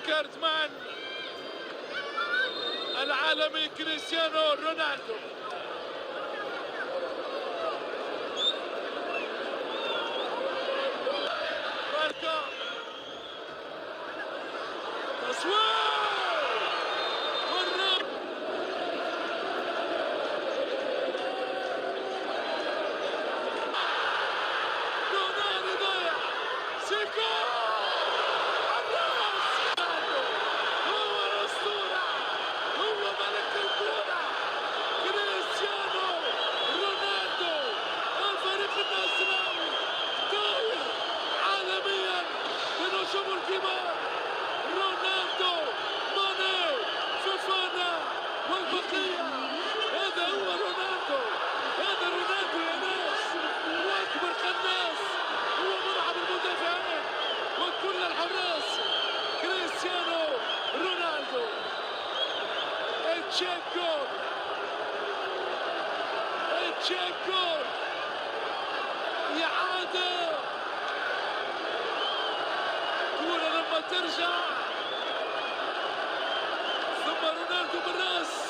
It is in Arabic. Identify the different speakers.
Speaker 1: كارت مان العالمي كريستيانو رونالدو. ماركا تصوير رونالدو ضيع سيكو. هو الأسطورة، هو ملك الكرة كريستيانو رونالدو. الفريق النصراوي طاير عالميا بنجوم الكبار رونالدو، ماني، فوفانا والبقية. هذا هو رونالدو، هذا رونالدو يا ناس. واكبر قناص هو مرعب المدافعين وكل الحراس كريستيانو رونالدو. تشيك جول، تشيك جول، إعادة كورة لما ترجع ثم رونالدو بالراس